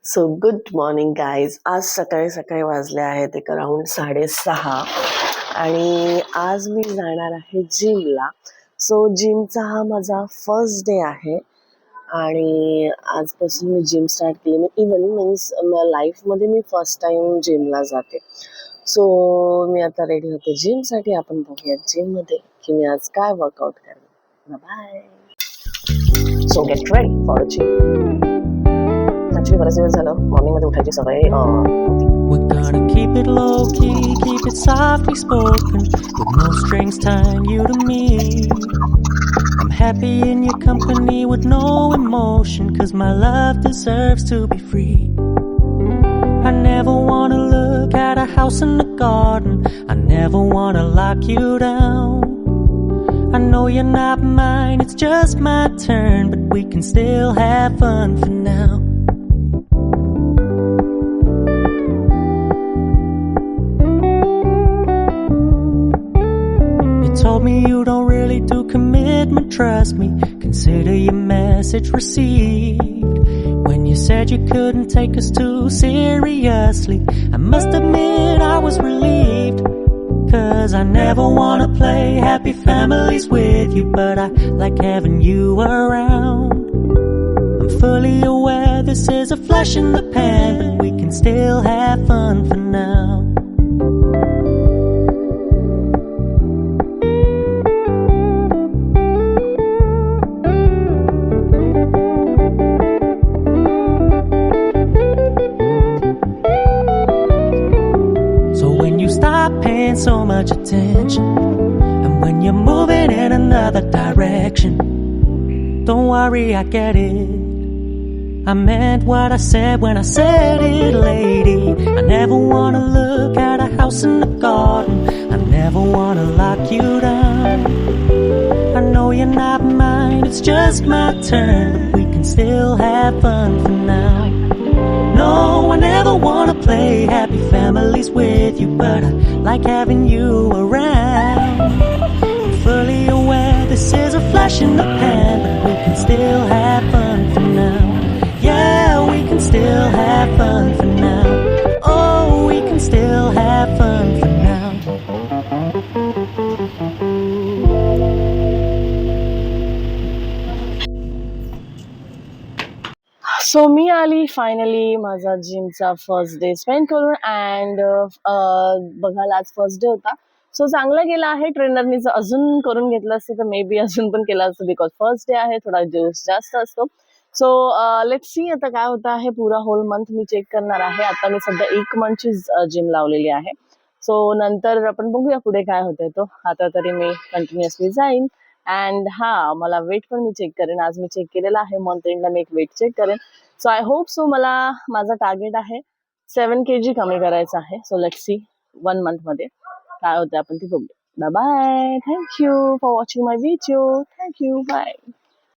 So good morning guys. आज सकाळी सकाळी वाजले आहेत एक अराउंड 6:30 आणि आज मी जाणार आहे जिमला. सो जिमचा हा माझा फर्स्ट डे आहे आणि आजपासून मी जिम स्टार्ट केली. मी इवन मीन्स लाईफमध्ये मी फर्स्ट टाइम जिमला जाते. सो मी आता रेडी होते जिमसाठी. आपण बघूया जिममध्ये की मी आज काय वर्कआउट करणार. Bye. So get ready for gym. Actually बरेच दिवस झालं मॉर्निंग मध्ये उठायची सवय होती. We're gonna keep it low key, keep it softly spoken, with no strings tying you to me. I'm happy in your company with no emotion, 'cause my love deserves to be free. I never wanna look at a house in the garden, I never wanna lock you down. I know you're not mine, it's just my turn, but we can still have fun for now. Told me you don't really do commitment, trust me, consider your message received. When you said you couldn't take us too seriously, I must admit I was relieved. 'Cause I never wanna play happy families with you, but I like having you around. I'm fully aware this is a flash in the pan, but we can still have fun for now. Stop paying so much attention, and when you're moving in another direction, don't worry, I get it. I meant what I said when I said it, lady. I never wanna look at a house in the garden, I never wanna lock you down. I know you're not mine, it's just my turn, we can still have fun for now. No, I never wanna play happy families with you, but I like having you around. I'm fully aware this is a flash in the pan, but we can still have fun for now. Yeah, we can still have fun for now. Oh, we can still have fun for now. सो मी आली finally माझा जिमचा first day spend करून. And बघायला आज first day होता, सो चांगला गेला आहे. ट्रेनरनी जर अजून करून घेतलं असतं तर मे बी अजून पण केलं असतं, बिकॉज फर्स्ट डे आहे, थोडा दिवस जास्त असतो. सो लेट्स सी आता काय होतं आहे. पुरा होल मंथ मी चेक करणार आहे. आता मी सध्या 1 मंथची जिम लावलेली आहे. सो नंतर आपण बघूया पुढे काय होतंय. तो आता तरी मी कंटिन्युअसली जाईन. अँड मला वेट पण मी चेक करेन. आज मी चेक केलेला आहे, मंथ एंडला मी एक वेट चेक करेन. सो आय होप सो. मला माझा टार्गेट आहे 7 kg कमी करायचं आहे. सो लेट्स सी 1 month मध्ये काय होतं आपण ते बघूया. Bye bye. Thank you for watching my video. Thank you. Bye.